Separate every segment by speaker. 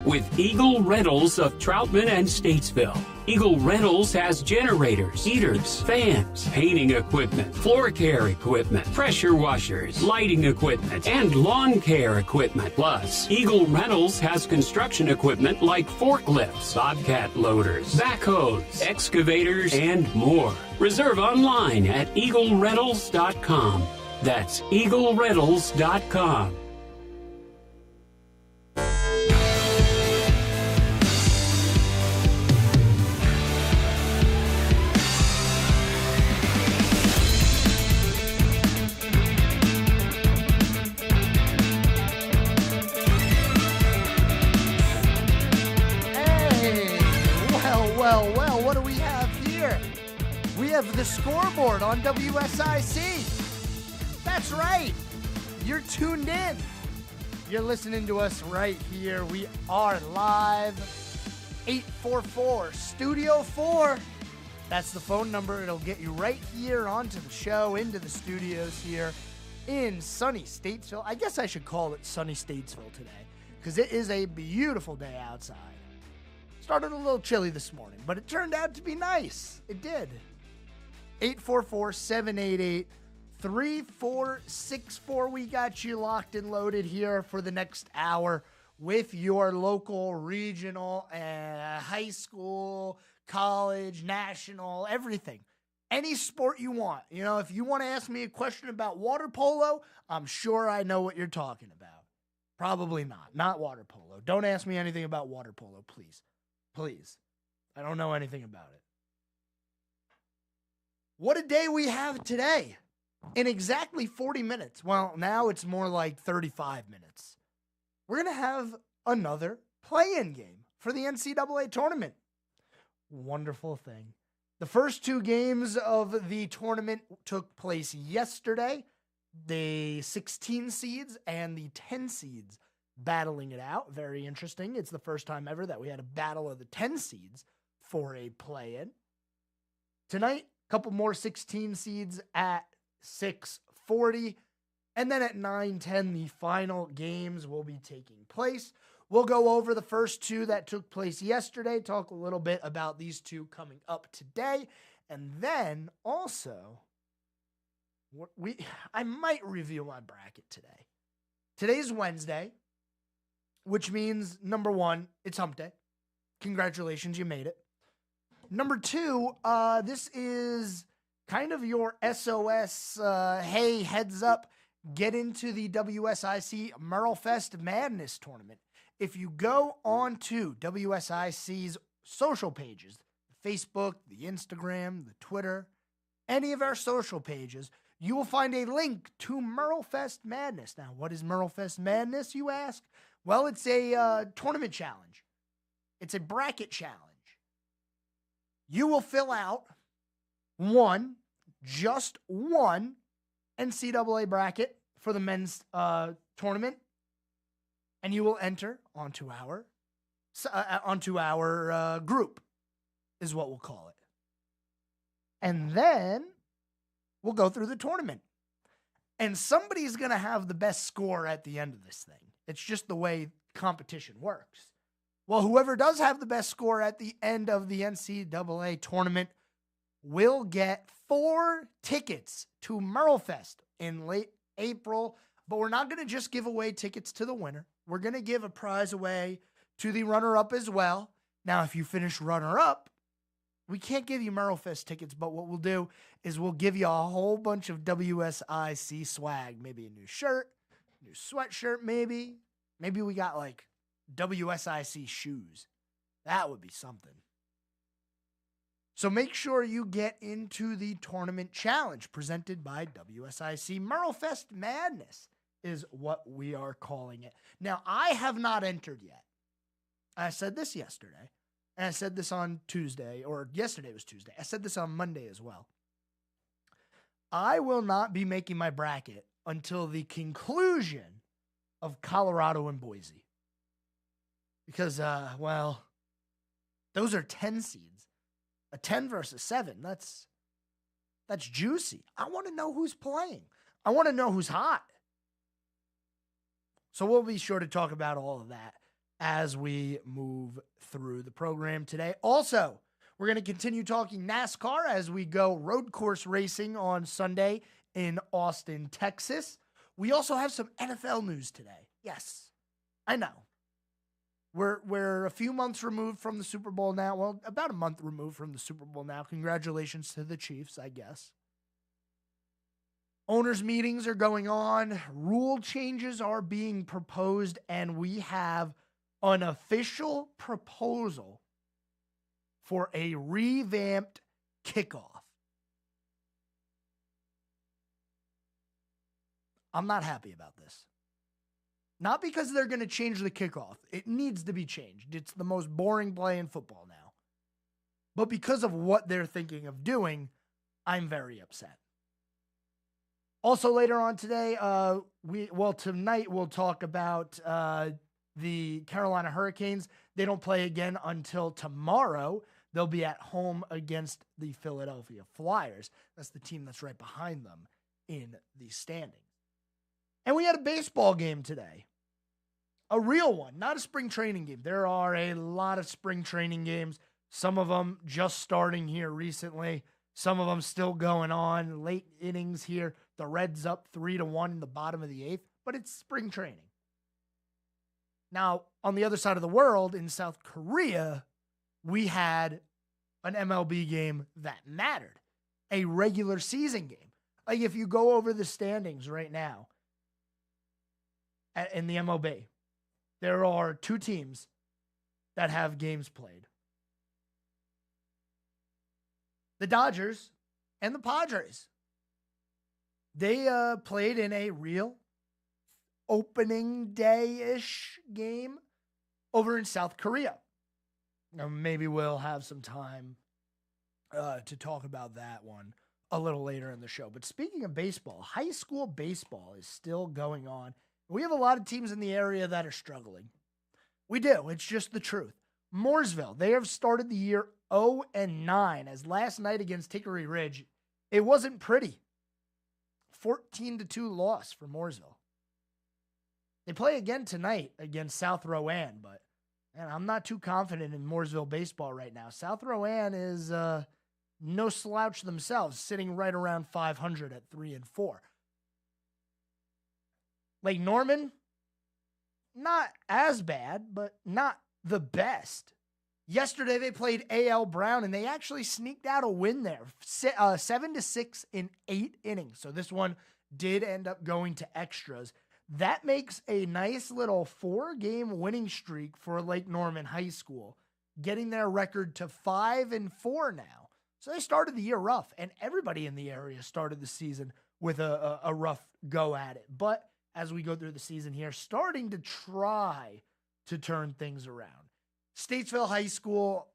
Speaker 1: with Eagle Rentals of Troutman and Statesville. Eagle Rentals has generators, heaters, fans, painting equipment, floor care equipment, pressure washers, lighting equipment, and lawn care equipment. Plus, Eagle Rentals has construction equipment like forklifts, bobcat loaders, backhoes, excavators, and more. Reserve online at eaglerentals.com. That's eaglerentals.com.
Speaker 2: Well, what do we have here? We have the Scoreboard on WSIC. That's right. You're tuned in. You're listening to us right here. We are live. 844 Studio 4. That's the phone number. It'll get you right here onto the show, into the studios here in sunny Statesville. I guess I should call it sunny Statesville today because it is a beautiful day outside. Started a little chilly this morning, but it turned out to be nice. It did. 844-788-3464. We got you locked and loaded here for the next hour with your local, regional, high school, college, national, everything. Any sport you want. You know, if you want to ask me a question about water polo, I'm sure I know what you're talking about. Probably not. Not water polo. Don't ask me anything about water polo, please. Please. I don't know anything about it. What a day we have today. In exactly 40 minutes. Well, now it's more like 35 minutes. We're going to have another play-in game for the NCAA tournament. Wonderful thing. The first two games of the tournament took place yesterday. The 16 seeds and the 10 seeds battling it out. Very interesting. It's the first time ever that we had a battle of the 10 seeds for a play-in. Tonight, a couple more 16 seeds at 6:40. And then at 9:10, the final games will be taking place. We'll go over the first two that took place yesterday, talk a little bit about these two coming up today. And then also, I might review my bracket today. Today's Wednesday, which means, number one, it's hump day. Congratulations, you made it. Number two, this is kind of your SOS, hey, heads up, get into the WSIC Merlefest Madness Tournament. If you go on to WSIC's social pages, the Facebook, the Instagram, the Twitter, any of our social pages, you will find a link to Merlefest Madness. Now, what is Merlefest Madness, you ask? Well, it's a tournament challenge. It's a bracket challenge. You will fill out just one NCAA bracket for the men's tournament, and you will enter onto our group, is what we'll call it. And then we'll go through the tournament. And somebody's going to have the best score at the end of this thing. It's just the way competition works. Well, whoever does have the best score at the end of the NCAA tournament will get 4 tickets to Merlefest in late April. But we're not going to just give away tickets to the winner. We're going to give a prize away to the runner-up as well. Now, if you finish runner-up, we can't give you Merlefest tickets, but what we'll do is we'll give you a whole bunch of WSIC swag. Maybe a new shirt, new sweatshirt, maybe. Maybe we got like WSIC shoes. That would be something. So make sure you get into the tournament challenge presented by WSIC. Merlefest Madness is what we are calling it. Now, I have not entered yet. I said this yesterday, and I said this on Tuesday, or yesterday was Tuesday. I said this on Monday as well. I will not be making my bracket until the conclusion of Colorado and Boise. Because, well, those are 10 seeds. A 10 versus 7, that's juicy. I want to know who's playing. I want to know who's hot. So we'll be sure to talk about all of that as we move through the program today. Also, we're going to continue talking NASCAR as we go road course racing on Sunday in Austin, Texas. We also have some NFL news today. Yes, I know. We're a few months removed from the Super Bowl now. Well, about a month removed from the Super Bowl now. Congratulations to the Chiefs, I guess. Owners' meetings are going on. Rule changes are being proposed, and we have an official proposal for a revamped kickoff. I'm not happy about this. Not because they're going to change the kickoff. It needs to be changed. It's the most boring play in football now. But because of what they're thinking of doing, I'm very upset. Also later on today, tonight we'll talk about the Carolina Hurricanes. They don't play again until tomorrow. They'll be at home against the Philadelphia Flyers. That's the team that's right behind them in the standings. And we had a baseball game today. A real one, not a spring training game. There are a lot of spring training games. Some of them just starting here recently. Some of them still going on. Late innings here. The Reds up 3-1 in the bottom of the 8th. But it's spring training. Now, on the other side of the world, in South Korea, we had an MLB game that mattered. A regular season game. Like if you go over the standings right now in the MLB, there are 2 teams that have games played. The Dodgers and the Padres. They played in a real opening day-ish game over in South Korea. Now, maybe we'll have some time to talk about that one a little later in the show. But speaking of baseball, high school baseball is still going on. We have a lot of teams in the area that are struggling. We do. It's just the truth. Mooresville, they have started the year 0-9, as last night against Hickory Ridge, it wasn't pretty. 14-2 loss for Mooresville. They play again tonight against South Rowan, but man, I'm not too confident in Mooresville baseball right now. South Rowan is no slouch themselves, sitting right around 500 at 3-4. Lake Norman, not as bad, but not the best. Yesterday they played A.L. Brown, and they actually sneaked out a win there, 7-6 in 8 innings. So this one did end up going to extras. That makes a nice little 4-game winning streak for Lake Norman High School, getting their record to 5-4 now. So they started the year rough, and everybody in the area started the season with a rough go at it. But as we go through the season here, starting to try to turn things around. Statesville High School,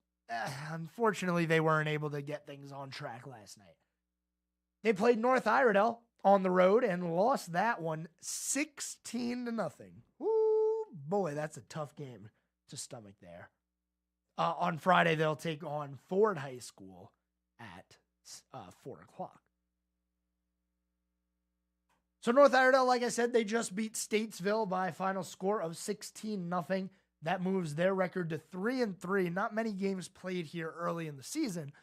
Speaker 2: unfortunately, they weren't able to get things on track last night. They played North Iredell on the road and lost that one 16-0. Ooh, boy, that's a tough game to stomach there. On Friday, they'll take on Ford High School at 4 o'clock. So North Iredell, like I said, they just beat Statesville by a final score of 16-0. That moves their record to 3-3. Not many games played here early in the season,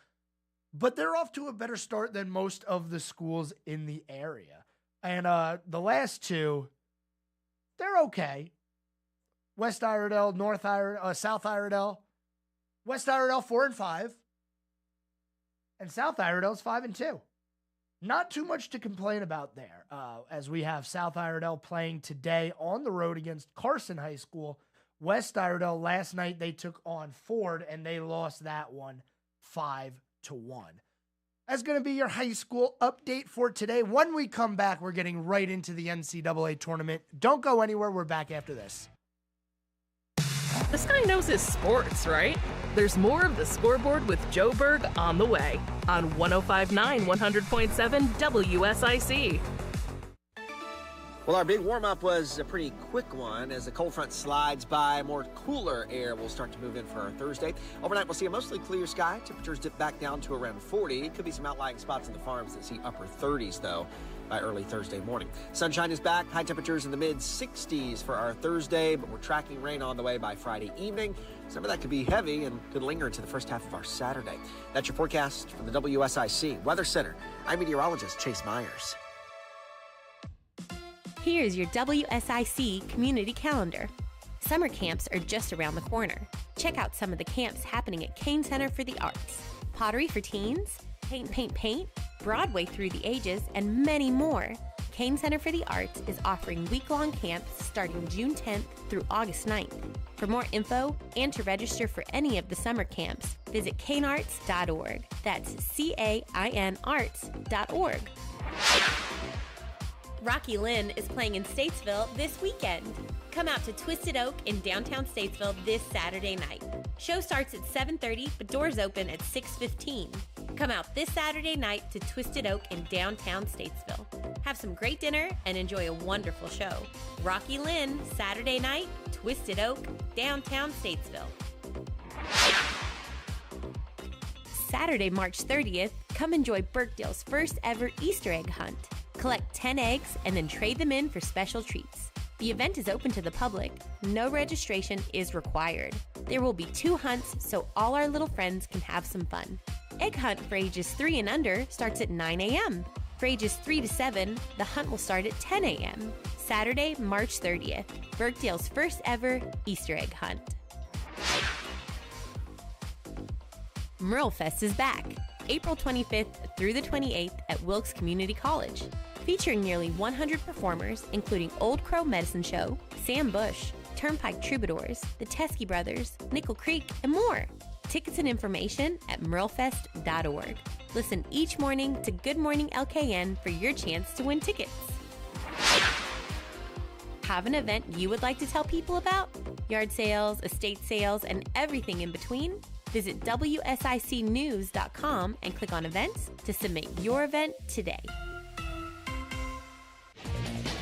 Speaker 2: but they're off to a better start than most of the schools in the area. And the last 2, they're okay. West Iredell, North Iredell, South Iredell. West Iredell 4-5, and South Iredell's 5-2. Not too much to complain about there, as we have South Iredell playing today on the road against Carson High School. West Iredell, last night they took on Ford, and they lost that one 5-1. That's going to be your high school update for today. When we come back, we're getting right into the NCAA tournament. Don't go anywhere. We're back after this.
Speaker 3: This guy knows his sports, right? There's more of the Scoreboard with Joe Berg on the way on 105.9 100.7 WSIC.
Speaker 4: Well, our big warm-up was a pretty quick one. As the cold front slides by, more cooler air will start to move in for our Thursday. Overnight, we'll see a mostly clear sky. Temperatures dip back down to around 40. Could be some outlying spots in the farms that see upper 30s, though, by early Thursday morning. Sunshine is back. High temperatures in the mid-60s for our Thursday, but we're tracking rain on the way by Friday evening. Some of that could be heavy and could linger into the first half of our Saturday. That's your forecast from the WSIC Weather Center. I'm meteorologist Chase Myers.
Speaker 5: Here's your WSIC community calendar. Summer camps are just around the corner. Check out some of the camps happening at Kane Center for the Arts. Pottery for teens, paint, Broadway through the ages, and many more. Kane Center for the Arts is offering week-long camps starting June 10th through August 9th. For more info and to register for any of the summer camps, visit canearts.org. That's CAIN arts.org. Rocky Lynn is playing in Statesville this weekend. Come out to Twisted Oak in downtown Statesville this Saturday night. Show starts at 7:30, but doors open at 6:15. Come out this Saturday night to Twisted Oak in downtown Statesville. Have some great dinner and enjoy a wonderful show. Rocky Lynn, Saturday night, Twisted Oak, downtown Statesville. Saturday, March 30th, come enjoy Birkdale's first ever Easter egg hunt. Collect 10 eggs and then trade them in for special treats. The event is open to the public. No registration is required. There will be 2 hunts, so all our little friends can have some fun. Egg hunt for ages 3 and under starts at 9 a.m. For ages 3 to 7, the hunt will start at 10 a.m. Saturday, March 30th, Birkdale's first ever Easter egg hunt. Merlefest is back, April 25th through the 28th at Wilkes Community College. Featuring nearly 100 performers, including Old Crow Medicine Show, Sam Bush, Turnpike Troubadours, the Teskey Brothers, Nickel Creek, and more. Tickets and information at merlefest.org. Listen each morning to Good Morning LKN for your chance to win tickets. Have an event you would like to tell people about? Yard sales, estate sales, and everything in between? Visit WSICnews.com and click on events to submit your event today.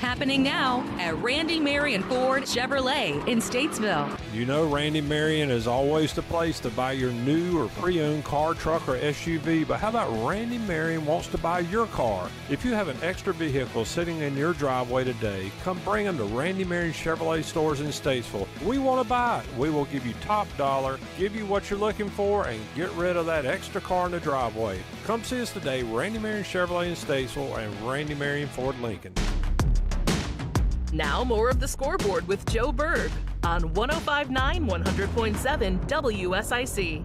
Speaker 3: Happening now at Randy Marion Ford Chevrolet in Statesville.
Speaker 6: You know Randy Marion is always the place to buy your new or pre-owned car, truck, or SUV, but how about Randy Marion wants to buy your car? If you have an extra vehicle sitting in your driveway today, come bring them to Randy Marion Chevrolet stores in Statesville. We want to buy it. We will give you top dollar, give you what you're looking for, and get rid of that extra car in the driveway. Come see us today, Randy Marion Chevrolet in Statesville and Randy Marion Ford Lincoln.
Speaker 3: Now more of the Scoreboard with Joe Berg on 105.9 100.7 WSIC.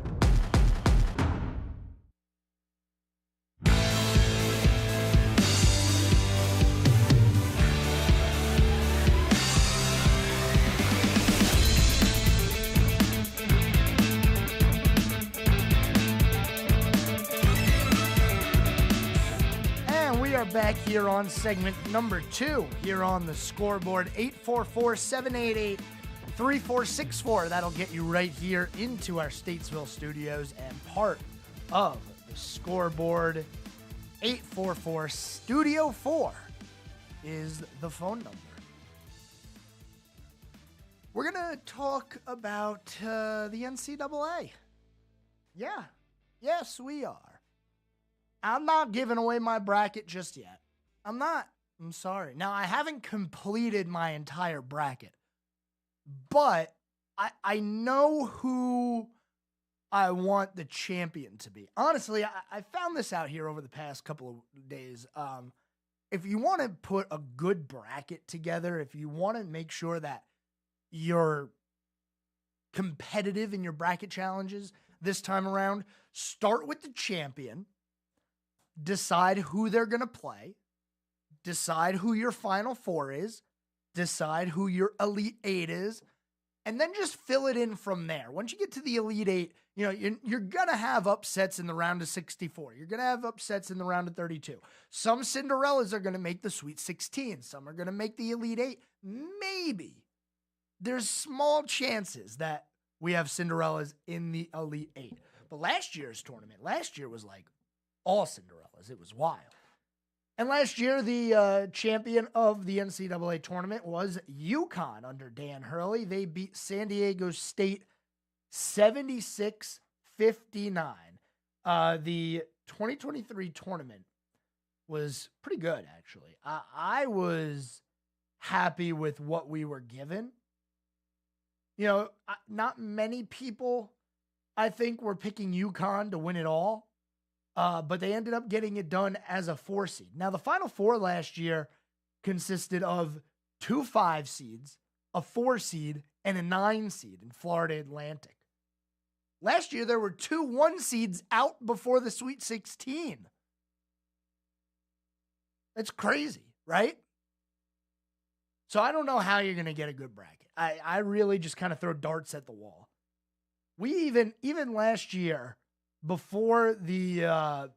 Speaker 2: Back here on segment number 2 here on the Scoreboard. 844-788-3464. That'll get you right here into our Statesville studios and part of the Scoreboard. 844-STUDIO-4 is the phone number. We're going to talk about the NCAA. Yeah. Yes, we are. I'm not giving away my bracket just yet. I'm not. I'm sorry. Now, I haven't completed my entire bracket, but I know who I want the champion to be. Honestly, I found this out here over the past couple of days. If you want to put a good bracket together, if you want to make sure that you're competitive in your bracket challenges this time around, start with the champion. Decide who they're going to play, decide who your Final Four is, decide who your Elite Eight is, and then just fill it in from there. Once you get to the Elite Eight, you know, you're going to have upsets in the round of 64. You're going to have upsets in the round of 32. Some Cinderellas are going to make the Sweet 16. Some are going to make the Elite Eight. Maybe. There's small chances that we have Cinderellas in the Elite Eight. But last year's tournament, was like all Cinderellas. It was wild. And last year, the champion of the NCAA tournament was UConn under Dan Hurley. They beat San Diego State 76-59. The 2023 tournament was pretty good, actually. I was happy with what we were given. You know, not many people, I think, were picking UConn to win it all. But they ended up getting it done as a 4 seed. Now, the Final Four last year consisted of 2 5 seeds, a 4 seed, and a 9 seed in Florida Atlantic. Last year, there were 2 1 seeds out before the Sweet 16. That's crazy, right? So I don't know how you're going to get a good bracket. I really just kind of throw darts at the wall. We even last year, before the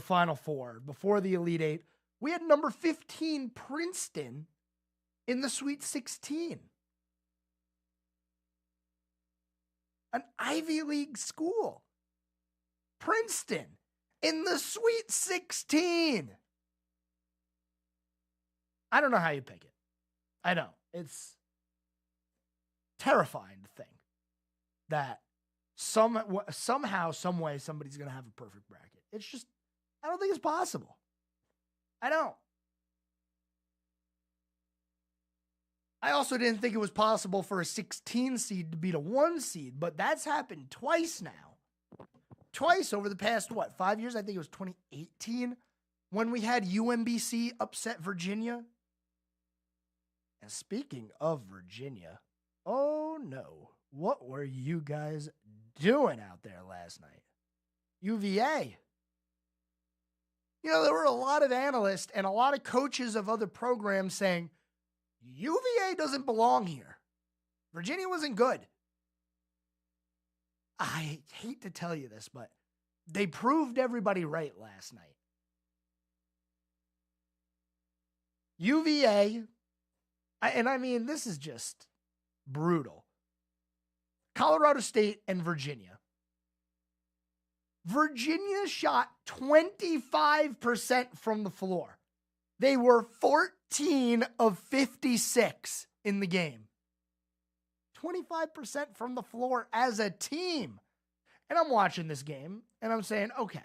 Speaker 2: Final Four, before the Elite Eight, we had number 15 Princeton in the Sweet 16. An Ivy League school. Princeton in the Sweet 16. I don't know how you pick it. I know. It's terrifying to think that somehow, some way, somebody's going to have a perfect bracket. It's just, I don't think it's possible. I don't. I also didn't think it was possible for a 16 seed to beat a 1 seed, but that's happened twice now. Twice over the past, 5 years? I think it was 2018 when we had UMBC upset Virginia. And speaking of Virginia, oh no, what were you guys doing out there last night? UVA. You know, there were a lot of analysts and a lot of coaches of other programs saying, UVA doesn't belong here. Virginia wasn't good. I hate to tell you this, but they proved everybody right last night. UVA, I mean, this is just brutal. Colorado State and Virginia. Virginia shot 25% from the floor. They were 14 of 56 in the game. 25% from the floor as a team. And I'm watching this game, and I'm saying, okay,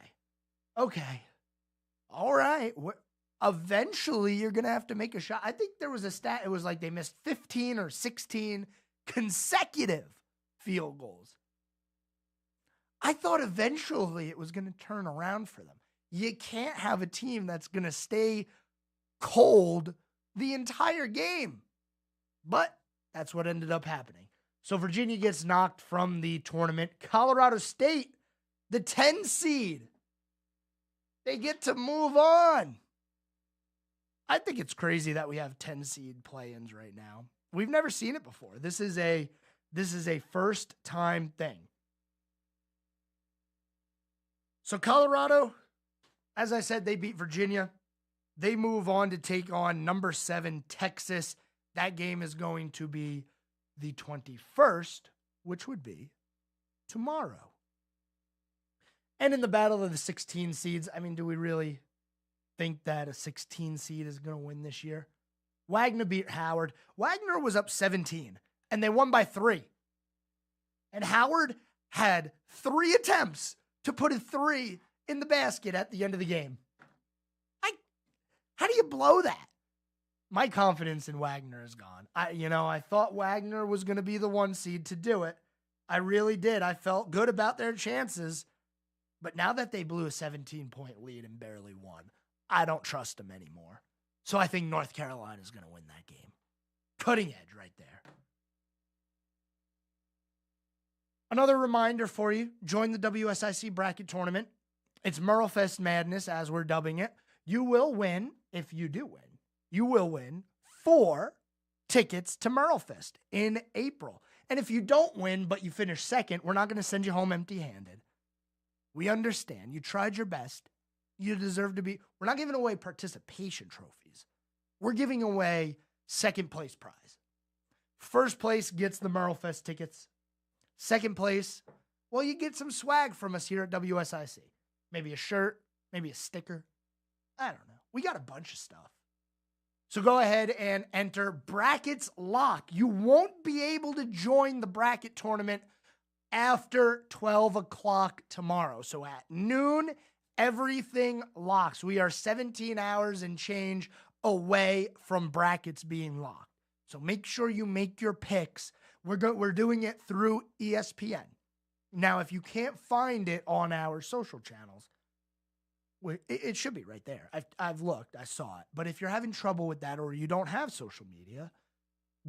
Speaker 2: all right. Eventually, you're going to have to make a shot. I think there was a stat. It was like they missed 15 or 16 consecutive field goals. I thought eventually it was going to turn around for them. You can't have a team that's going to stay cold the entire game. But that's what ended up happening. So Virginia gets knocked from the tournament. Colorado State, the 10 seed, they get to move on. I think it's crazy that we have 10 seed play-ins right now. We've never seen it before. This is a first time thing. So Colorado, as I said, they beat Virginia. They move on to take on number 7 Texas. That game is going to be the 21st, which would be tomorrow. And in the battle of the 16 seeds, I mean, do we really think that a 16 seed is going to win this year? Wagner beat Howard. Wagner was up 17, and they won by 3. And Howard had 3 attempts to put a 3 in the basket at the end of the game. How do you blow that? My confidence in Wagner is gone. I thought Wagner was going to be the 1 seed to do it. I really did. I felt good about their chances. But now that they blew a 17-point lead and barely won, I don't trust them anymore. So I think North Carolina is going to win that game. Cutting edge right there. Another reminder for you, join the WSIC bracket tournament. It's Merlefest Madness, as we're dubbing it. You will win, if you do win, you will win 4 tickets to Merlefest in April. And if you don't win, but you finish second, we're not going to send you home empty-handed. We understand. You tried your best. You deserve to be. We're not giving away participation trophies. We're giving away second place prize. First place gets the Merlefest tickets. Second place, well, you get some swag from us here at WSIC. Maybe a shirt, maybe a sticker. I don't know. We got a bunch of stuff. So go ahead and enter Brackets Lock. You won't be able to join the bracket tournament after 12 o'clock tomorrow. So at noon, everything locks. We are 17 hours and change away from brackets being locked. So make sure you make your picks. We're doing it through ESPN. Now, if you can't find it on our social channels, it should be right there. I've looked. I saw it. But if you're having trouble with that or you don't have social media,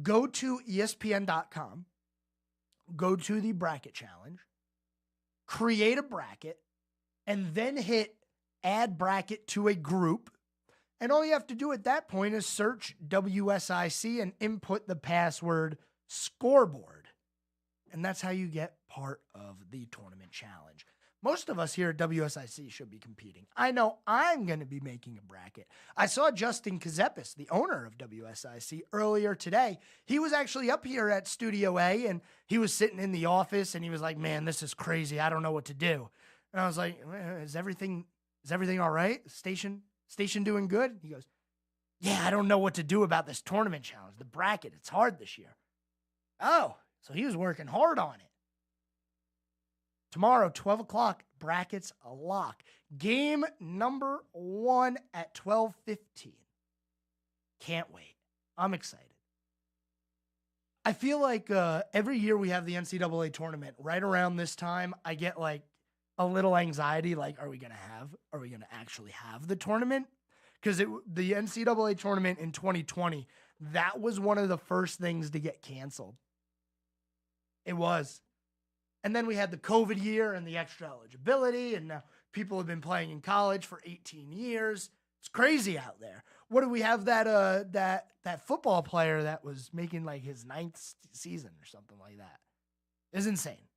Speaker 2: go to ESPN.com, go to the bracket challenge, create a bracket, and then hit add bracket to a group. And all you have to do at that point is search WSIC and input the password Scoreboard. And that's how you get part of the tournament challenge. Most of us here at WSIC should be competing. I know I'm going to be making a bracket. I saw Justin Kazepis, the owner of WSIC, earlier today. He was actually up here at Studio A, and he was sitting in the office, and he was like, man, this is crazy. I don't know what to do. And I was like, is everything all right? Station doing good? He goes, yeah, I don't know what to do about this tournament challenge. The bracket, it's hard this year. Oh, so he was working hard on it. Tomorrow, 12 o'clock, brackets a lock. Game number 1 at 12:15. Can't wait. I'm excited. I feel like every year we have the NCAA tournament, right around this time, I get like a little anxiety, like, are we going to actually have the tournament? Because the NCAA tournament in 2020, that was one of the first things to get canceled. It was. And then we had the COVID year and the extra eligibility, and now people have been playing in college for 18 years. It's crazy out there. What do we have that football player that was making like his 9th season or something like that? It's insane.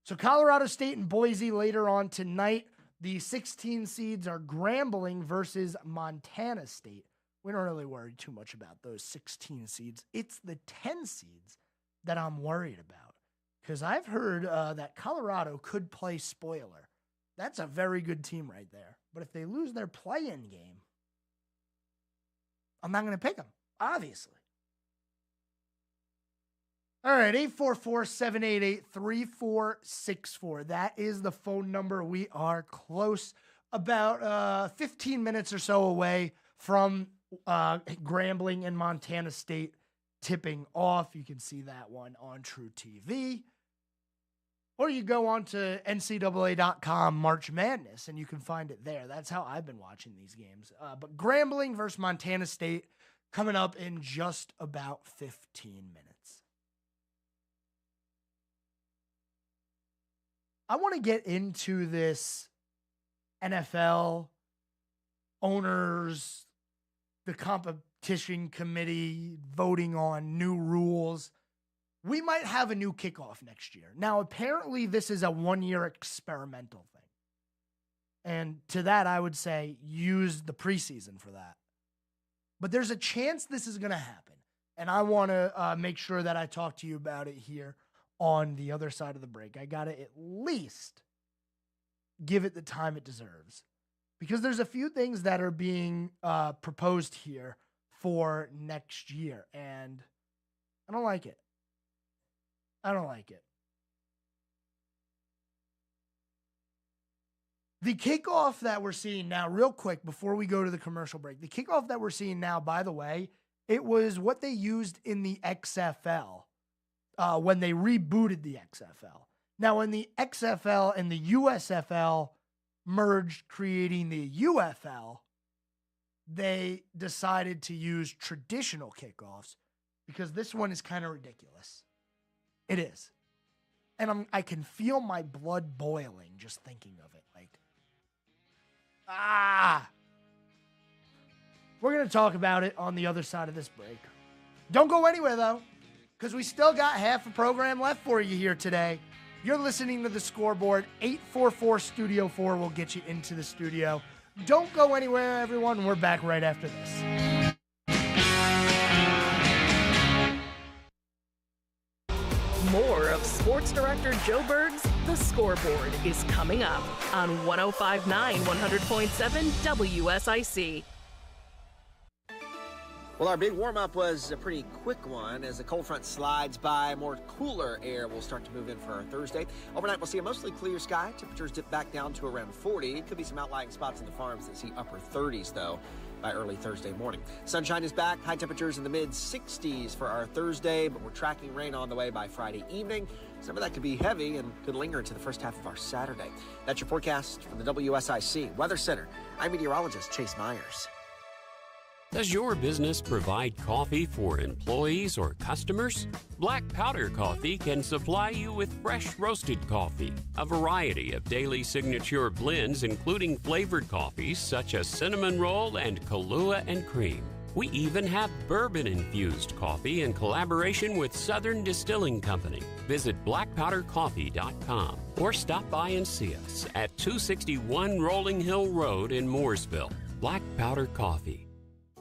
Speaker 2: So Colorado State and Boise later on tonight. The 16 seeds are Grambling versus Montana State. We don't really worry too much about those 16 seeds. It's the 10 seeds that I'm worried about. Because I've heard that Colorado could play spoiler. That's a very good team right there. But if they lose their play-in game, I'm not going to pick them, obviously. All right, 844-788-3464. That is the phone number. We are close, about 15 minutes or so away from Grambling and Montana State tipping off. You can see that one on True TV. Or you go on to NCAA.com March Madness, and you can find it there. That's how I've been watching these games. But Grambling versus Montana State coming up in just about 15 minutes. I want to get into this NFL owners, the competition committee voting on new rules. We might have a new kickoff next year. Now, apparently, this is a one-year experimental thing. And to that, I would say use the preseason for that. But there's a chance this is going to happen. And I want to make sure that I talk to you about it here on the other side of the break. I got to at least give it the time it deserves. Because there's a few things that are being proposed here for next year. And I don't like it. I don't like it. The kickoff that we're seeing now, real quick, before we go to the commercial break, the kickoff that we're seeing now, by the way, it was what they used in the XFL when they rebooted the XFL. Now, when the XFL and the USFL merged, creating the UFL, they decided to use traditional kickoffs because this one is kind of ridiculous. It is. And I can feel my blood boiling just thinking of it. Like, We're going to talk about it on the other side of this break. Don't go anywhere, though, because we still got half a program left for you here today. You're listening to The Scoreboard. 844-STUDIO-4 will get you into the studio. Don't go anywhere, everyone. We're back right after this.
Speaker 3: More of Sports Director Joe Berg's The Scoreboard is coming up on 105.9, 100.7 WSIC.
Speaker 4: Well, our big warm-up was a pretty quick one. As the cold front slides by, more cooler air will start to move in for our Thursday. Overnight, we'll see a mostly clear sky. Temperatures dip back down to around 40. Could be some outlying spots in the farms that see upper 30s, though, by early Thursday morning. Sunshine is back. High temperatures in the mid-60s for our Thursday, but we're tracking rain on the way by Friday evening. Some of that could be heavy and could linger into the first half of our Saturday. That's your forecast from the WSIC Weather Center. I'm meteorologist Chase Myers.
Speaker 1: Does your business provide coffee for employees or customers? Black Powder Coffee can supply you with fresh roasted coffee, a variety of daily signature blends including flavored coffees such as cinnamon roll and Kahlua and cream. We even have bourbon-infused coffee in collaboration with Southern Distilling Company. Visit blackpowdercoffee.com or stop by and see us at 261 Rolling Hill Road in Mooresville. Black Powder Coffee.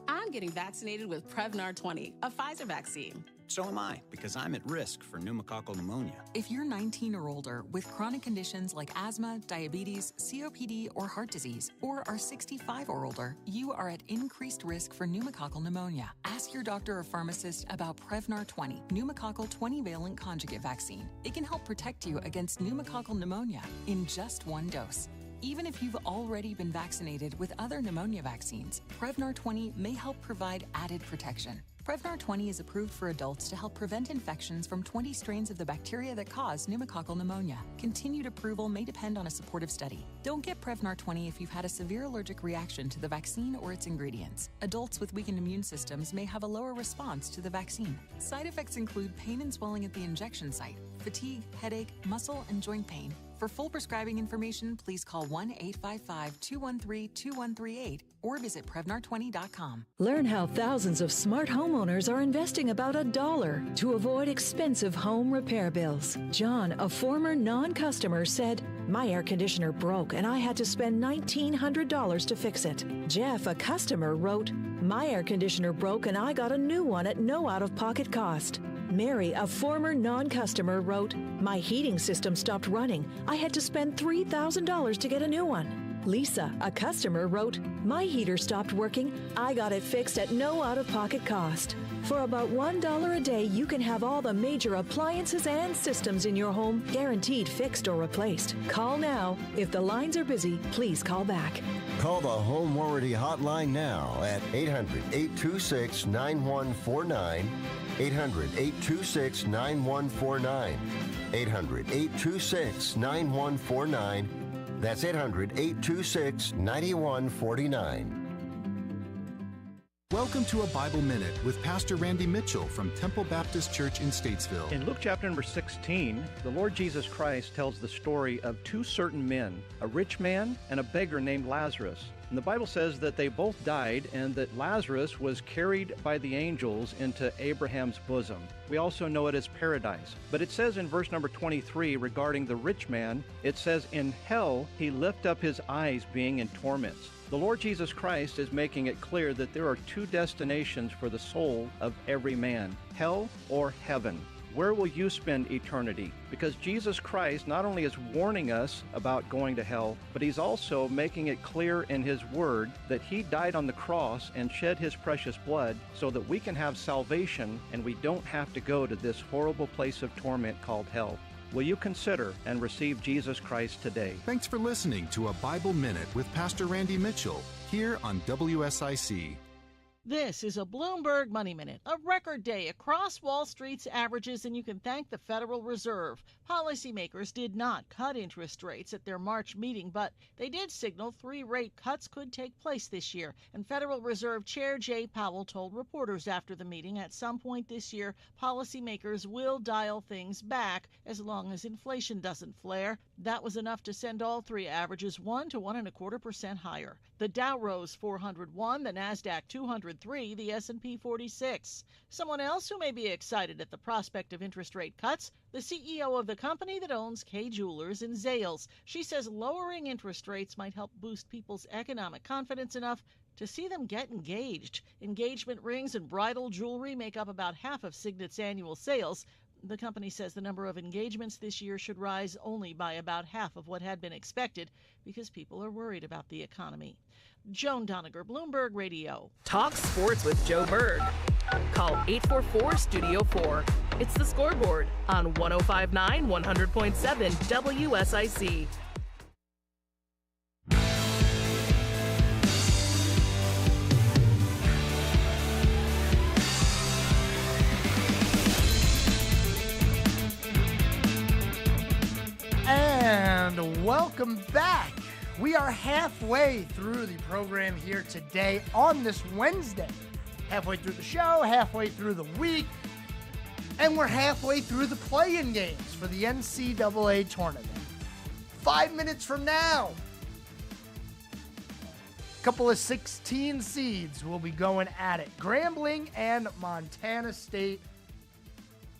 Speaker 7: I'm getting vaccinated with Prevnar 20, a Pfizer vaccine.
Speaker 8: So am I, because I'm at risk for pneumococcal pneumonia.
Speaker 9: If you're 19 or older with chronic conditions like asthma, diabetes, COPD, or heart disease, or are 65 or older, you are at increased risk for pneumococcal pneumonia. Ask your doctor or pharmacist about Prevnar 20, pneumococcal 20-valent conjugate vaccine. It can help protect you against pneumococcal pneumonia in just one dose. Even if you've already been vaccinated with other pneumonia vaccines, Prevnar 20 may help provide added protection. Prevnar 20 is approved for adults to help prevent infections from 20 strains of the bacteria that cause pneumococcal pneumonia. Continued approval may depend on a supportive study. Don't get Prevnar 20 if you've had a severe allergic reaction to the vaccine or its ingredients. Adults with weakened immune systems may have a lower response to the vaccine. Side effects include pain and swelling at the injection site, fatigue, headache, muscle, and joint pain. For full prescribing information, please call 1-855-213-2138 or visit Prevnar20.com.
Speaker 10: Learn how thousands of smart homeowners are investing about $1 to avoid expensive home repair bills. John, a former non-customer, said, "My air conditioner broke and I had to spend $1,900 to fix it." Jeff, a customer, wrote, "My air conditioner broke and I got a new one at no out-of-pocket cost." Mary, a former non-customer, wrote, "My heating system stopped running. I had to spend $3,000 to get a new one." Lisa, a customer, wrote, "My heater stopped working. I got it fixed at no out-of-pocket cost." For about $1 a day, you can have all the major appliances and systems in your home guaranteed fixed or replaced. Call now. If the lines are busy, please call back.
Speaker 11: Call the Home Warranty Hotline now at 800-826-9149. 800-826-9149. 800-826-9149. That's 800-826-9149.
Speaker 12: Welcome to a Bible Minute with Pastor Randy Mitchell from Temple Baptist Church in Statesville.
Speaker 13: In Luke chapter number 16, the Lord Jesus Christ tells the story of two certain men, a rich man and a beggar named Lazarus. And the Bible says that they both died and that Lazarus was carried by the angels into Abraham's bosom. We also know it as paradise. But it says in verse number 23 regarding the rich man, it says, "In hell he lift up his eyes being in torments." The Lord Jesus Christ is making it clear that there are two destinations for the soul of every man, hell or heaven. Where will you spend eternity? Because Jesus Christ not only is warning us about going to hell, but he's also making it clear in his word that he died on the cross and shed his precious blood so that we can have salvation and we don't have to go to this horrible place of torment called hell. Will you consider and receive Jesus Christ today?
Speaker 12: Thanks for listening to a Bible Minute with Pastor Randy Mitchell here on WSIC.
Speaker 14: This is a Bloomberg Money Minute, a record day across Wall Street's averages, and you can thank the Federal Reserve. Policymakers did not cut interest rates at their March meeting, but they did signal 3 rate cuts could take place this year. And Federal Reserve Chair Jay Powell told reporters after the meeting at some point this year, policymakers will dial things back as long as inflation doesn't flare. That was enough to send all 3 averages 1 to 1.25% higher. The Dow rose 401, the NASDAQ 203, the S&P 46. Someone else who may be excited at the prospect of interest rate cuts, the CEO of the company that owns Kay Jewelers in Zales. She says lowering interest rates might help boost people's economic confidence enough to see them get engaged. Engagement rings and bridal jewelry make up about half of Signet's annual sales. The company says the number of engagements this year should rise only by about half of what had been expected because people are worried about the economy. Joan Doniger, Bloomberg Radio.
Speaker 3: Talk sports with Joe Berg. Call 844-STUDIO-4. It's the Scoreboard on 105.9, 100.7 WSIC.
Speaker 2: And welcome back. We are halfway through the program here today on this Wednesday. Halfway through the show, halfway through the week, and we're halfway through the play-in games for the NCAA tournament. 5 minutes from now, a couple of 16 seeds will be going at it. Grambling and Montana State.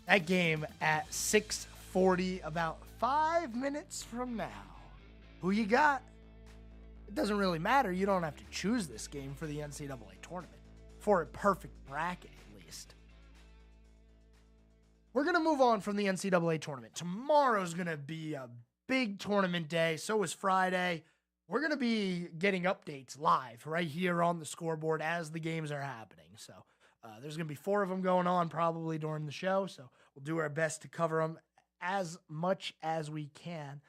Speaker 2: That game at 6:40, about 5 minutes from now. Who you got? It doesn't really matter. You don't have to choose this game for the NCAA tournament. For a perfect bracket, at least. We're going to move on from the NCAA tournament. Tomorrow's going to be a big tournament day. So is Friday. We're going to be getting updates live right here on the Scoreboard as the games are happening. So there's going to be 4 of them going on probably during the show. So we'll do our best to cover them as much as we can.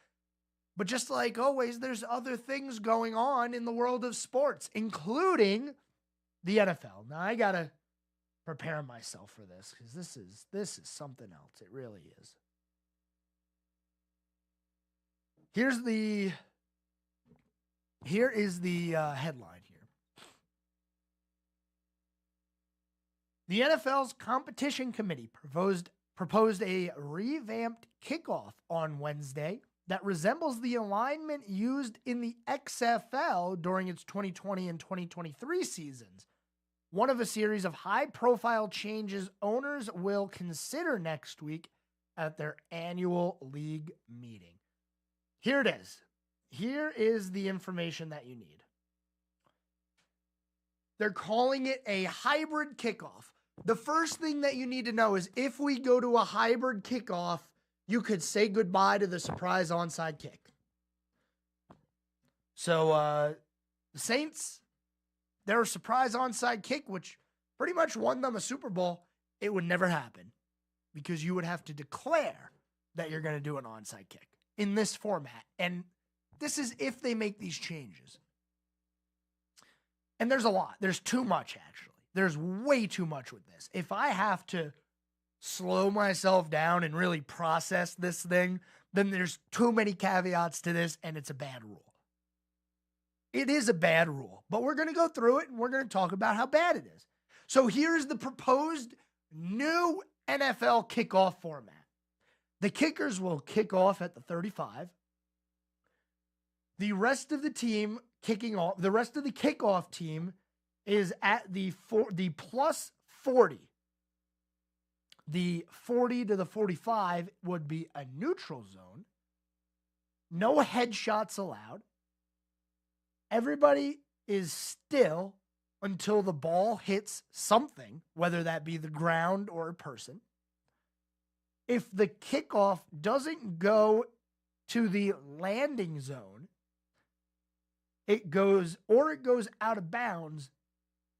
Speaker 2: But just like always, there's other things going on in the world of sports, including the NFL. Now, I got to prepare myself for this because this is something else. It really is. Here is the headline here. The NFL's competition committee proposed a revamped kickoff on Wednesday that resembles the alignment used in the XFL during its 2020 and 2023 seasons. One of a series of high-profile changes owners will consider next week at their annual league meeting. Here it is. Here is the information that you need. They're calling it a hybrid kickoff. The first thing that you need to know is if we go to a hybrid kickoff, you could say goodbye to the surprise onside kick. So the Saints, their surprise onside kick, which pretty much won them a Super Bowl, it would never happen because you would have to declare that you're going to do an onside kick in this format. And this is if they make these changes. And there's a lot. There's too much, actually. There's way too much with this. If I have to slow myself down and really process this thing, then there's too many caveats to this, and it's a bad rule. It is a bad rule, but we're going to go through it, and we're going to talk about how bad it is. So here's the proposed new NFL kickoff format. The kickers will kick off at the 35. The rest of the team kicking off, the rest of the kickoff team is at the plus 40. The 40 to the 45 would be a neutral zone. No headshots allowed. Everybody is still until the ball hits something, whether that be the ground or a person. If the kickoff doesn't go to the landing zone, it goes out of bounds,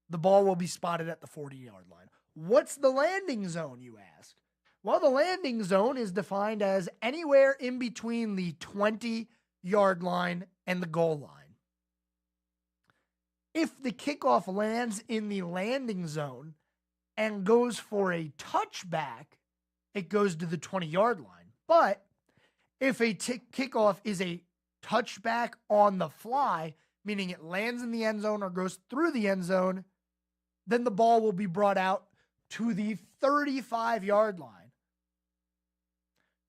Speaker 2: the ball will be spotted at the 40-yard line. What's the landing zone, you ask? Well, the landing zone is defined as anywhere in between the 20-yard line and the goal line. If the kickoff lands in the landing zone and goes for a touchback, it goes to the 20-yard line. But if a kickoff is a touchback on the fly, meaning it lands in the end zone or goes through the end zone, then the ball will be brought out to the 35-yard line.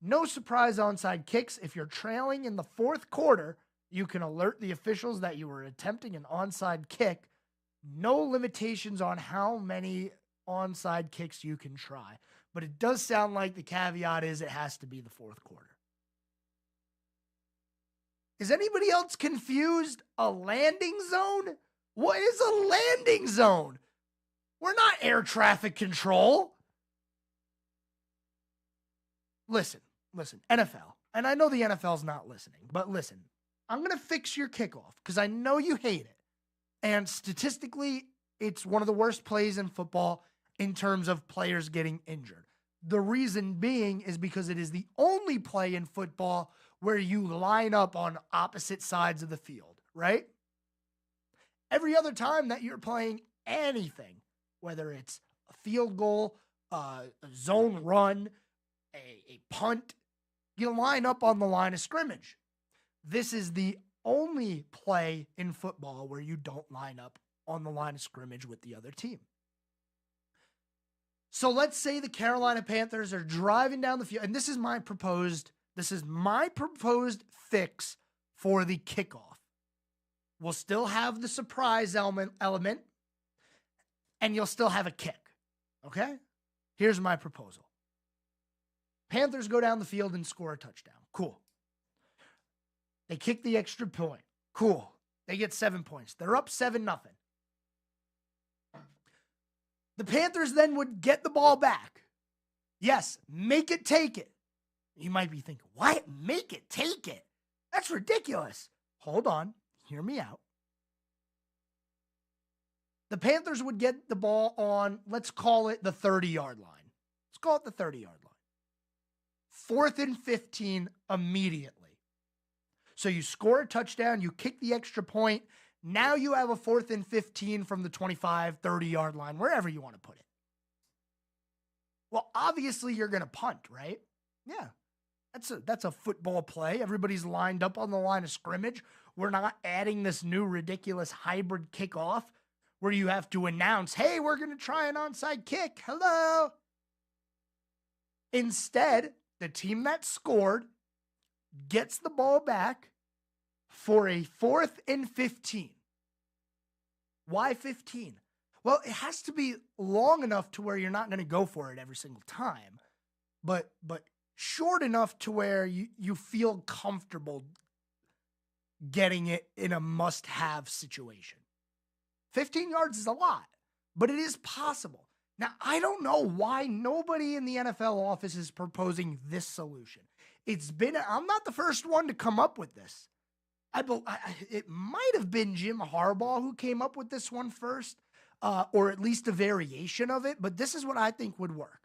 Speaker 2: No surprise onside kicks. If you're trailing in the fourth quarter, you can alert the officials that you were attempting an onside kick. No limitations on how many onside kicks you can try. But it does sound like the caveat is it has to be the fourth quarter. Is anybody else confused? A landing zone? What is a landing zone? We're not air traffic control. listen, NFL. And I know the NFL's not listening, but listen, I'm going to fix your kickoff because I know you hate it. And statistically, it's one of the worst plays in football in terms of players getting injured. The reason being is because it is the only play in football where you line up on opposite sides of the field, right? Every other time that you're playing anything, whether it's a field goal, a zone run, a punt, you line up on the line of scrimmage. This is the only play in football where you don't line up on the line of scrimmage with the other team. So let's say the Carolina Panthers are driving down the field, and this is my proposed fix for the kickoff. We'll still have the surprise element, and you'll still have a kick. Okay? Here's my proposal. Panthers go down the field and score a touchdown. Cool. They kick the extra point. Cool. They get 7 points. They're up 7-0. The Panthers then would get the ball back. Yes, make it take it. You might be thinking, why make it take it? That's ridiculous. Hold on. Hear me out. The Panthers would get the ball on, let's call it the 30-yard line. Let's call it the 30-yard line. 4th and 15 immediately. So you score a touchdown, you kick the extra point. Now you have a 4th and 15 from the 25, 30-yard line, wherever you want to put it. Well, obviously you're going to punt, right? Yeah. That's a football play. Everybody's lined up on the line of scrimmage. We're not adding this new ridiculous hybrid kickoff where you have to announce, hey, we're going to try an onside kick. Hello. Instead, the team that scored gets the ball back for a 4th and 15. Why 15? Well, it has to be long enough to where you're not going to go for it every single time, but short enough to where you feel comfortable getting it in a must-have situation. 15 yards is a lot, but it is possible. Now, I don't know why nobody in the NFL office is proposing this solution. I'm not the first one to come up with this. It might have been Jim Harbaugh who came up with this one first, or at least a variation of it, but this is what I think would work.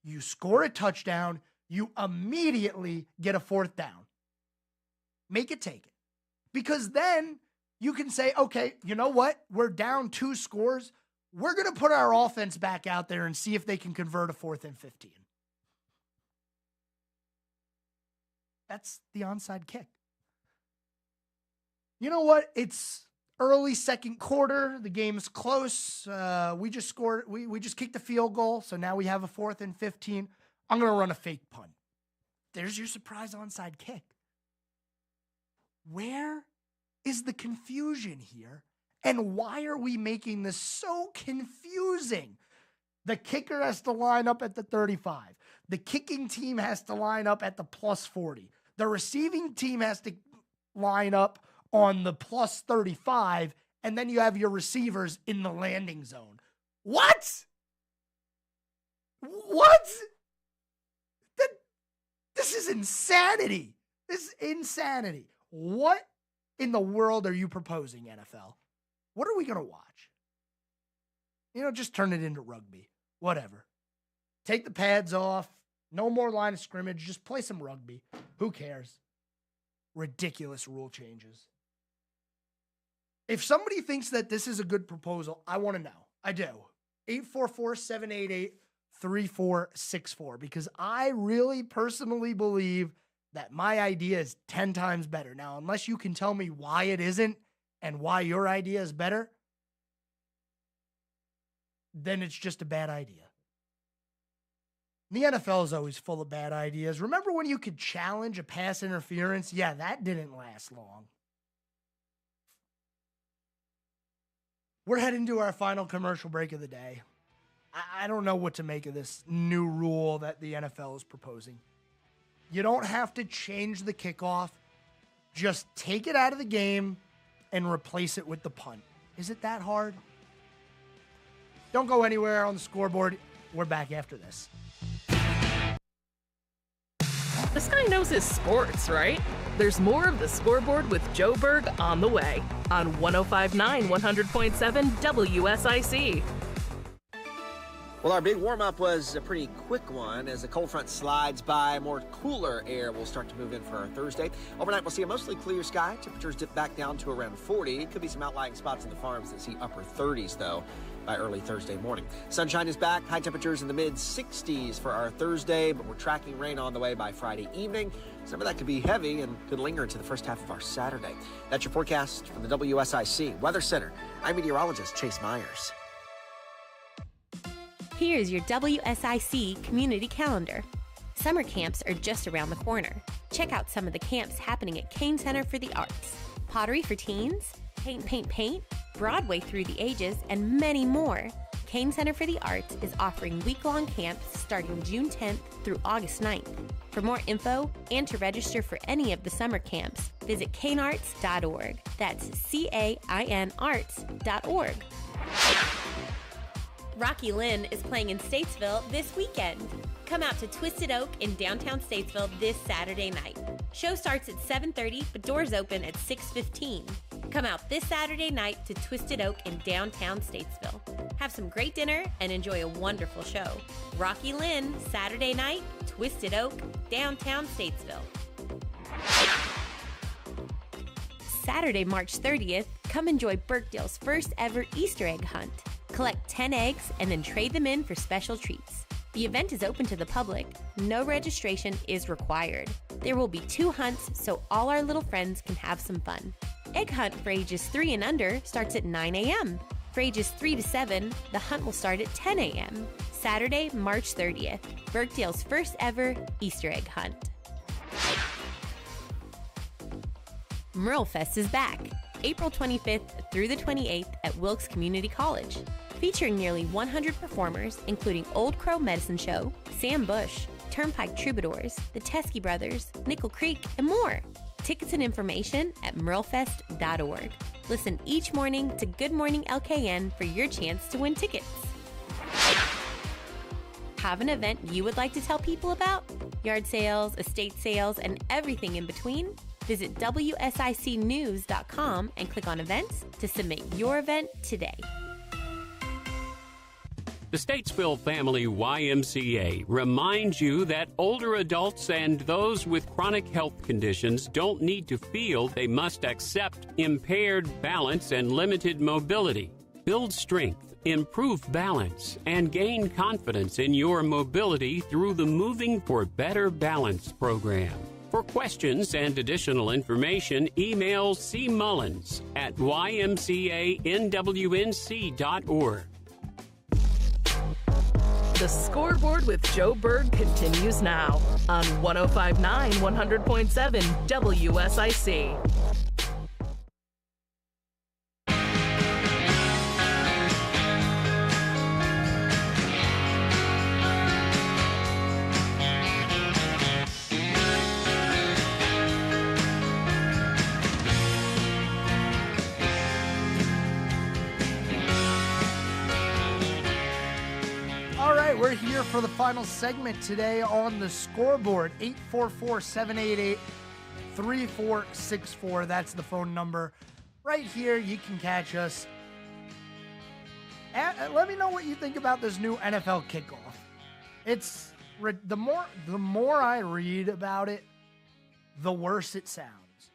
Speaker 2: You score a touchdown, you immediately get a 4th down. Make it take it. Because then you can say, okay, you know what? We're down 2 scores. We're going to put our offense back out there and see if they can convert a 4th and 15. That's the onside kick. You know what? It's early second quarter. The game's close. We just scored. We just kicked a field goal. So now we have a 4th and 15. I'm going to run a fake punt. There's your surprise onside kick. Where is the confusion here? And why are we making this so confusing? The kicker has to line up at the 35. The kicking team has to line up at the plus 40. The receiving team has to line up on the plus 35. And then you have your receivers in the landing zone. What? This is insanity. This is insanity. What in the world are you proposing, NFL? What are we going to watch? Just turn it into rugby. Whatever. Take the pads off. No more line of scrimmage. Just play some rugby. Who cares? Ridiculous rule changes. If somebody thinks that this is a good proposal, I want to know. I do. 844-788-3464, because I really personally believe that my idea is 10 times better. Now, unless you can tell me why it isn't and why your idea is better, then it's just a bad idea. The NFL is always full of bad ideas. Remember when you could challenge a pass interference? Yeah, that didn't last long. We're heading to our final commercial break of the day. I don't know what to make of this new rule that the NFL is proposing. You don't have to change the kickoff. Just take it out of the game and replace it with the punt. Is it that hard? Don't go anywhere on the scoreboard. We're back after this.
Speaker 3: This guy knows his sports, right? There's more of the Scoreboard with Joe Berg on the way on 105.9 100.7 WSIC.
Speaker 4: Well, our big warm-up was a pretty quick one. As the cold front slides by, more cooler air will start to move in for our Thursday. Overnight, we'll see a mostly clear sky. Temperatures dip back down to around 40. Could be some outlying spots in the farms that see upper 30s, though, by early Thursday morning. Sunshine is back. High temperatures in the mid-60s for our Thursday, but we're tracking rain on the way by Friday evening. Some of that could be heavy and could linger into the first half of our Saturday. That's your forecast from the WSIC Weather Center. I'm meteorologist Chase Myers.
Speaker 5: Here's your WSIC community calendar. Summer camps are just around the corner. Check out some of the camps happening at Kane Center for the Arts. Pottery for teens, paint, Broadway through the ages, and many more. Kane Center for the Arts is offering week-long camps starting June 10th through August 9th. For more info and to register for any of the summer camps, visit canearts.org. That's CAIN arts.org. Rocky Lynn is playing in Statesville this weekend. Come out to Twisted Oak in downtown Statesville this Saturday night. Show starts at 7:30, but doors open at 6:15. Come out this Saturday night to Twisted Oak in downtown Statesville. Have some great dinner and enjoy a wonderful show. Rocky Lynn, Saturday night, Twisted Oak, downtown Statesville. Saturday, March 30th, come enjoy Birkdale's first ever Easter egg hunt. Collect 10 eggs and then trade them in for special treats. The event is open to the public. No registration is required. There will be 2 hunts, so all our little friends can have some fun. Egg hunt for ages 3 and under starts at 9 a.m. For ages 3 to 7, the hunt will start at 10 a.m. Saturday, March 30th, Birkdale's first ever Easter egg hunt. Merle Fest is back, April 25th through the 28th at Wilkes Community College. Featuring nearly 100 performers, including Old Crow Medicine Show, Sam Bush, Turnpike Troubadours, the Teskey Brothers, Nickel Creek, and more. Tickets and information at merlefest.org. Listen each morning to Good Morning LKN for your chance to win tickets. Have an event you would like to tell people about? Yard sales, estate sales, and everything in between? Visit WSICnews.com and click on events to submit your event today.
Speaker 1: The Statesville Family YMCA reminds you that older adults and those with chronic health conditions don't need to feel they must accept impaired balance and limited mobility. Build strength, improve balance, and gain confidence in your mobility through the Moving for Better Balance program. For questions and additional information, email C. Mullins at ymcanwnc.org.
Speaker 3: The Scoreboard with Joe Berg continues now on 105.9 100.7 WSIC.
Speaker 2: We're here for the final segment today on the Scoreboard. 844-788-3464. That's the phone number. Right here, you can catch us. Let me know what you think about this new NFL kickoff. It's the more I read about it, the worse it sounds.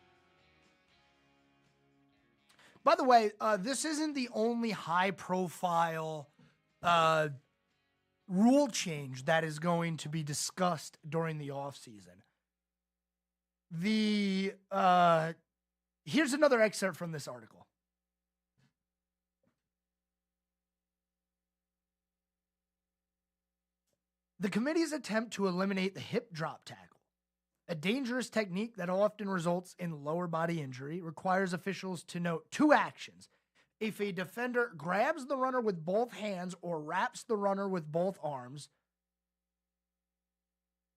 Speaker 2: By the way, this isn't the only high-profile rule change that is going to be discussed during the offseason. Here's another excerpt from this article. The committee's attempt to eliminate the hip drop tackle, a dangerous technique that often results in lower body injury, requires officials to note 2 actions. If a defender grabs the runner with both hands or wraps the runner with both arms,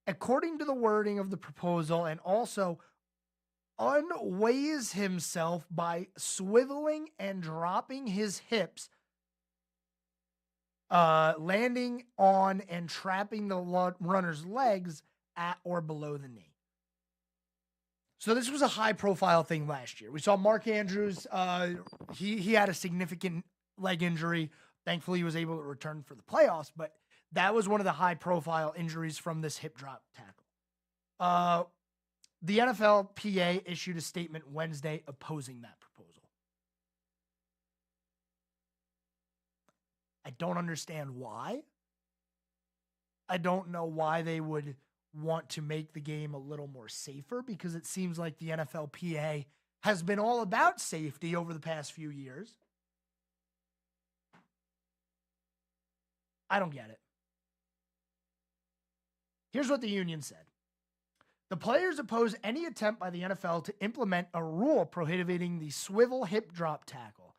Speaker 2: according to the wording of the proposal, and also unweighs himself by swiveling and dropping his hips, landing on and trapping the runner's legs at or below the knee. So this was a high-profile thing last year. We saw Mark Andrews. He had a significant leg injury. Thankfully, he was able to return for the playoffs, but that was one of the high-profile injuries from this hip drop tackle. The NFLPA issued a statement Wednesday opposing that proposal. I don't understand why. I don't know why they would want to make the game a little more safer, because it seems like the NFLPA has been all about safety over the past few years. I don't get it. Here's what the union said. The players oppose any attempt by the NFL to implement a rule prohibiting the swivel hip drop tackle.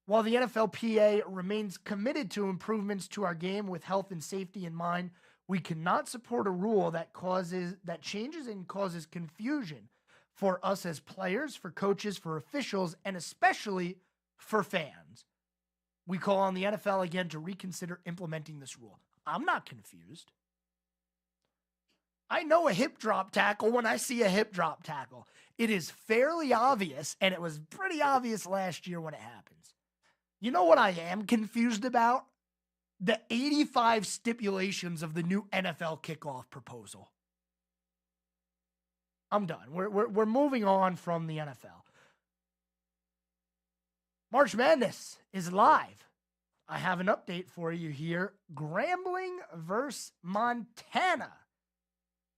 Speaker 2: While the NFLPA remains committed to improvements to our game with health and safety in mind, we cannot support a rule that changes and causes confusion for us as players, for coaches, for officials, and especially for fans. We call on the NFL again to reconsider implementing this rule. I'm not confused. I know a hip drop tackle when I see a hip drop tackle. It is fairly obvious, and it was pretty obvious last year when it happens. You know what I am confused about? The 85 stipulations of the new NFL kickoff proposal. I'm done. We're moving on from the NFL. March Madness is live. I have an update for you here. Grambling versus Montana.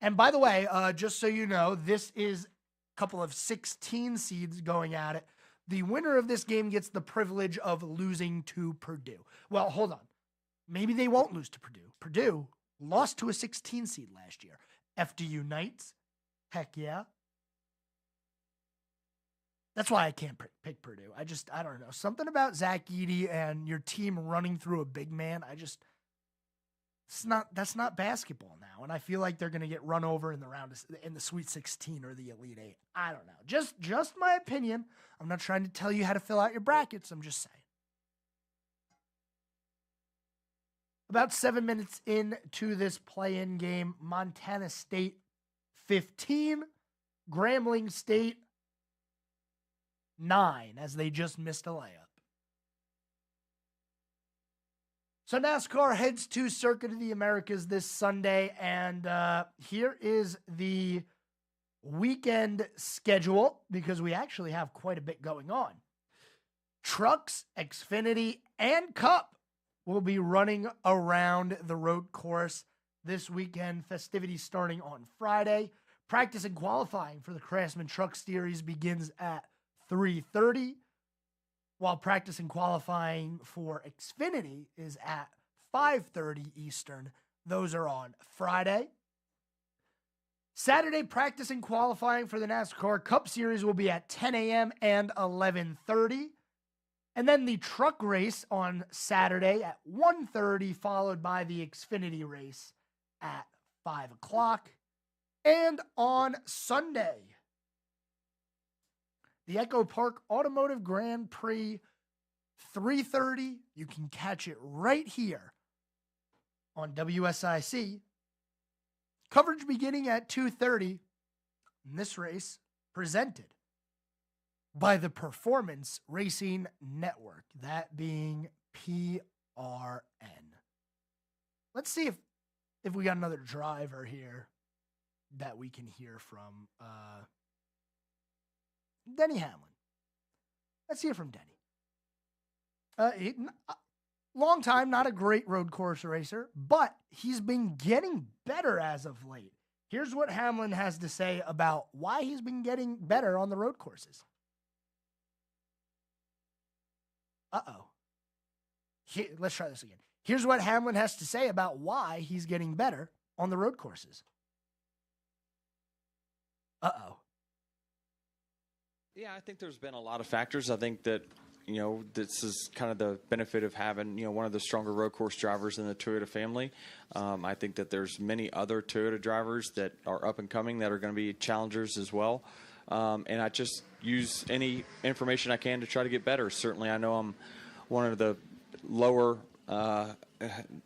Speaker 2: And by the way, just so you know, this is a couple of 16 seeds going at it. The winner of this game gets the privilege of losing to Purdue. Well, hold on. Maybe they won't lose to Purdue. Purdue lost to a 16 seed last year. FDU Knights, heck yeah. That's why I can't pick Purdue. I don't know. Something about Zach Edey and your team running through a big man, that's not basketball now. And I feel like they're going to get run over in the Sweet 16 or the Elite 8. I don't know. Just my opinion. I'm not trying to tell you how to fill out your brackets. I'm just saying. About 7 minutes into this play-in game, Montana State 15, Grambling State 9, as they just missed a layup. So NASCAR heads to Circuit of the Americas this Sunday, and here is the weekend schedule, because we actually have quite a bit going on. Trucks, Xfinity, and Cup will be running around the road course this weekend. Festivities starting on Friday. Practice and qualifying for the Craftsman Truck Series begins at 3:30, while practice and qualifying for Xfinity is at 5:30 Eastern. Those are on Friday. Saturday, practice and qualifying for the NASCAR Cup Series will be at 10 a.m. and 11:30. And then the truck race on Saturday at 1:30, followed by the Xfinity race at 5 o'clock. And on Sunday, the Echo Park Automotive Grand Prix, 3:30. You can catch it right here on WSIC. Coverage beginning at 2:30. And this race presented by the Performance Racing Network, that being PRN. Let's see if we got another driver here that we can hear from. Denny Hamlin. Let's hear from Denny. Long time, not a great road course racer, but he's been getting better as of late. Here's what Hamlin has to say about why he's been getting better on the road courses. Let's try this again. Here's what Hamlin has to say about why he's getting better on the road courses.
Speaker 15: Yeah, I think there's been a lot of factors. I think that, this is kind of the benefit of having, one of the stronger road course drivers in the Toyota family. I think that there's many other Toyota drivers that are up and coming that are going to be challengers as well. And I just use any information I can to try to get better. Certainly, I know I'm one of the lower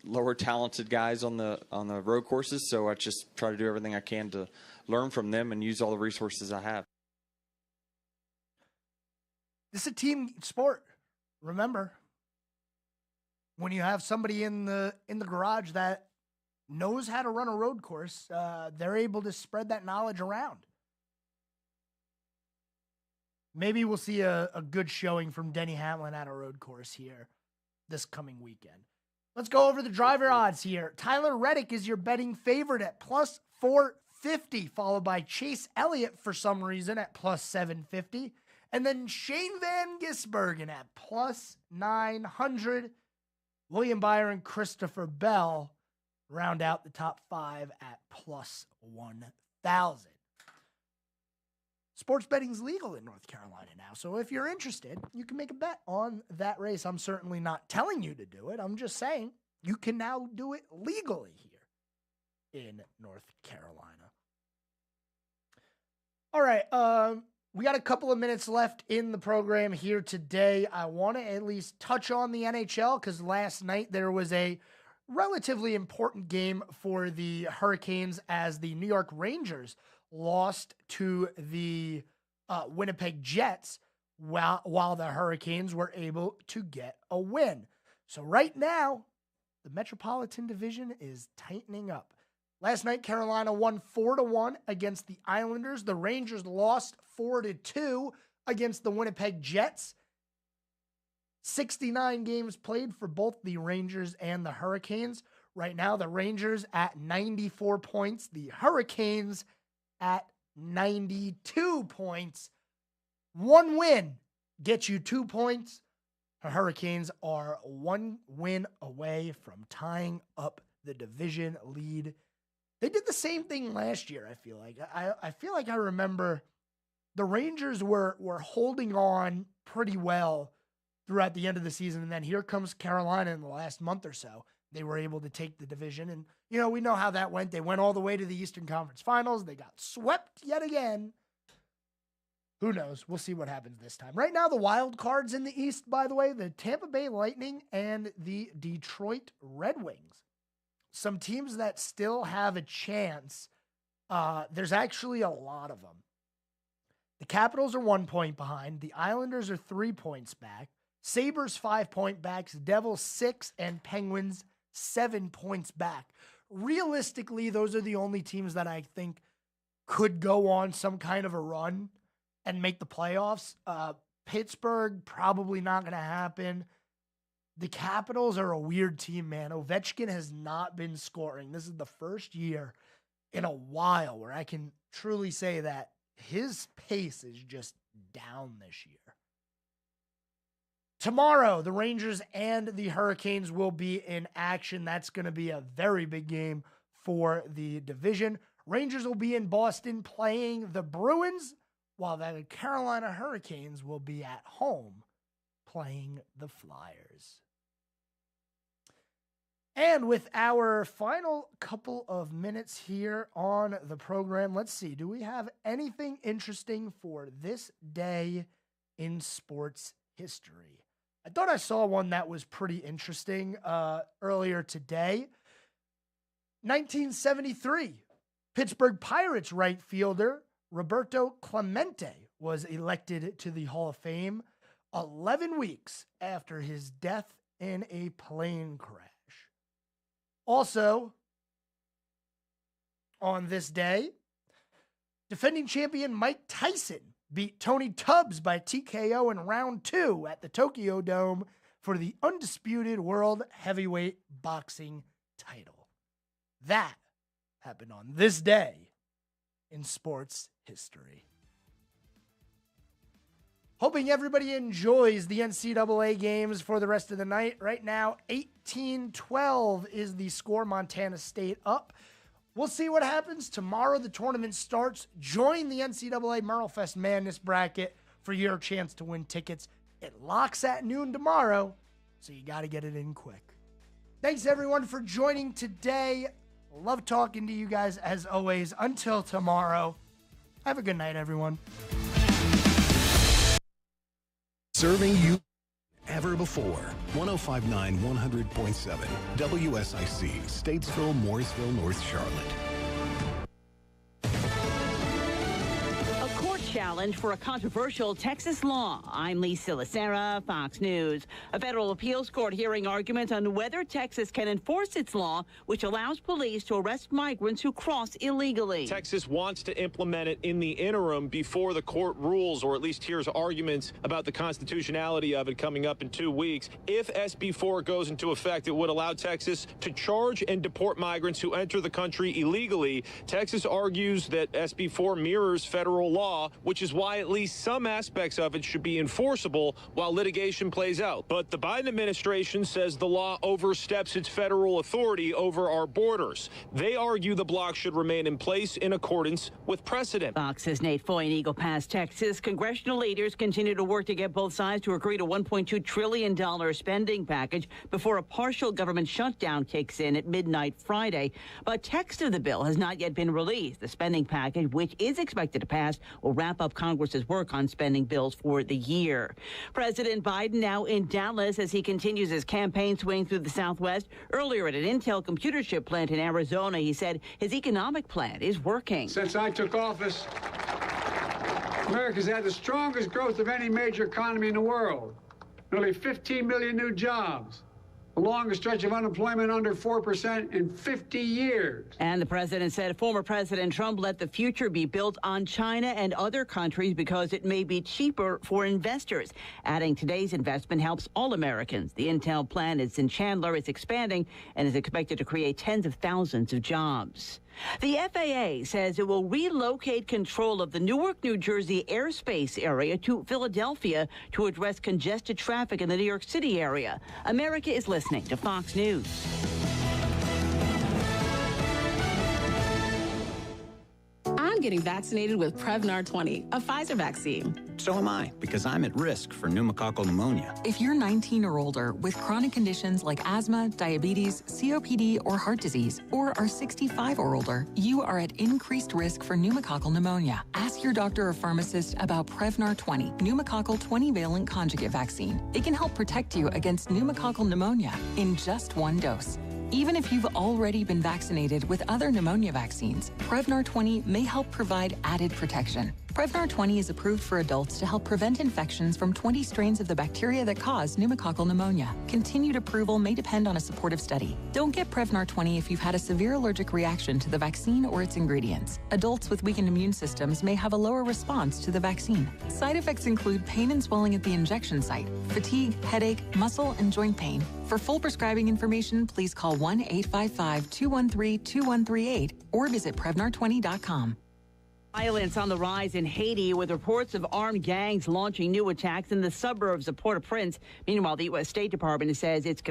Speaker 15: lower talented guys on the road courses. So I just try to do everything I can to learn from them and use all the resources I have.
Speaker 2: This is a team sport. Remember, when you have somebody in the garage that knows how to run a road course, they're able to spread that knowledge around. Maybe we'll see a good showing from Denny Hamlin at a road course here this coming weekend. Let's go over the driver odds here. Tyler Reddick is your betting favorite at plus 450, followed by Chase Elliott for some reason at plus 750. And then Shane Van Gisbergen at plus 900. William Byron and Christopher Bell round out the top 5 at plus 1,000. Sports betting's legal in North Carolina now, so if you're interested, you can make a bet on that race. I'm certainly not telling you to do it. I'm just saying you can now do it legally here in North Carolina. All right, we got a couple of minutes left in the program here today. I want to at least touch on the NHL because last night there was a relatively important game for the Hurricanes as the New York Rangers lost to the Winnipeg Jets while the Hurricanes were able to get a win. So right now, the Metropolitan Division is tightening up. Last night, Carolina won 4-1 against the Islanders. The Rangers lost 4-2 against the Winnipeg Jets. 69 games played for both the Rangers and the Hurricanes. Right now, the Rangers at 94 points. The Hurricanes at 92 points. One win gets you 2 points. The Hurricanes are 1 win away from tying up the division lead. They did the same thing last year, I feel like. I feel like I remember the Rangers were holding on pretty well throughout the end of the season, and then here comes Carolina in the last month or so. They were able to take the division, and, we know how that went. They went all the way to the Eastern Conference Finals. They got swept yet again. Who knows? We'll see what happens this time. Right now, the wild cards in the East, by the way, the Tampa Bay Lightning and the Detroit Red Wings. Some teams that still have a chance. There's actually a lot of them. The Capitals are 1 point behind. The Islanders are 3 points back. Sabres 5 point backs. Devils 6, and Penguins 7 points back. Realistically, those are the only teams that I think could go on some kind of a run and make the playoffs. Pittsburgh, probably not going to happen. The Capitals are a weird team, man. Ovechkin has not been scoring. This is the first year in a while where I can truly say that his pace is just down this year. Tomorrow, the Rangers and the Hurricanes will be in action. That's going to be a very big game for the division. Rangers will be in Boston playing the Bruins, while the Carolina Hurricanes will be at home playing the Flyers. And with our final couple of minutes here on the program, let's see, do we have anything interesting for this day in sports history? I thought I saw one that was pretty interesting earlier today. 1973, Pittsburgh Pirates right fielder Roberto Clemente was elected to the Hall of Fame 11 weeks after his death in a plane crash. Also, on this day, defending champion Mike Tyson beat Tony Tubbs by TKO in round 2 at the Tokyo Dome for the undisputed world heavyweight boxing title. That happened on this day in sports history. Hoping everybody enjoys the NCAA games for the rest of the night. Right now, 18-12 is the score. Montana State up. We'll see what happens. Tomorrow the tournament starts. Join the NCAA Merlefest Madness bracket for your chance to win tickets. It locks at noon tomorrow, so you got to get it in quick. Thanks, everyone, for joining today. Love talking to you guys, as always. Until tomorrow, have a good night, everyone.
Speaker 11: Serving you
Speaker 16: ever before. 105.9 100.7 WSIC, Statesville, Mooresville, North Charlotte.
Speaker 17: Challenge for a controversial Texas law. I'm Lee Silicera, Fox News. A federal appeals court hearing arguments on whether Texas can enforce its law, which allows police to arrest migrants who cross illegally.
Speaker 18: Texas wants to implement it in the interim before the court rules, or at least hears arguments about the constitutionality of it coming up in 2 weeks. If SB 4 goes into effect, it would allow Texas to charge and deport migrants who enter the country illegally. Texas argues that SB 4 mirrors federal law, which is why at least some aspects of it should be enforceable while litigation plays out. But the Biden administration says the law oversteps its federal authority over our borders. They argue the block should remain in place in accordance with precedent.
Speaker 17: Fox's Nate Foy in Eagle Pass, Texas. Congressional leaders continue to work to get both sides to agree to $1.2 trillion spending package before a partial government shutdown kicks in at midnight Friday. But text of the bill has not yet been released. The spending package, which is expected to pass, will wrap up Congress's work on spending bills for the year. President Biden now in Dallas as he continues his campaign swing through the Southwest. Earlier at an Intel computer chip plant in Arizona, he said his economic plan is working.
Speaker 19: Since I took office, America's had the strongest growth of any major economy in the world. Nearly 15 million new jobs. The longest stretch of unemployment under 4% in 50 years.
Speaker 17: And the president said former President Trump let the future be built on China and other countries because it may be cheaper for investors. Adding today's investment helps all Americans. The Intel plant is in Chandler. It's expanding and is expected to create tens of thousands of jobs. The FAA says it will relocate control of the Newark, New Jersey airspace area to Philadelphia to address congested traffic in the New York City area. America is listening to Fox News.
Speaker 7: I'm getting vaccinated with Prevnar 20, a Pfizer vaccine.
Speaker 8: So am I, because I'm at risk for pneumococcal pneumonia.
Speaker 9: If you're 19 or older with chronic conditions like asthma, diabetes, COPD, or heart disease, or are 65 or older, you are at increased risk for pneumococcal pneumonia. Ask your doctor or pharmacist about Prevnar 20, pneumococcal 20-valent conjugate vaccine. It can help protect you against pneumococcal pneumonia in just one dose. Even if you've already been vaccinated with other pneumonia vaccines, Prevnar 20 may help provide added protection. Prevnar 20 is approved for adults to help prevent infections from 20 strains of the bacteria that cause pneumococcal pneumonia. Continued approval may depend on a supportive study. Don't get Prevnar 20 if you've had a severe allergic reaction to the vaccine or its ingredients. Adults with weakened immune systems may have a lower response to the vaccine. Side effects include pain and swelling at the injection site, fatigue, headache, muscle, and joint pain. For full prescribing information, please call 1-855-213-2138 or visit Prevnar20.com.
Speaker 17: Violence on the rise in Haiti with reports of armed gangs launching new attacks in the suburbs of Port-au-Prince. Meanwhile, the U.S. State Department says it's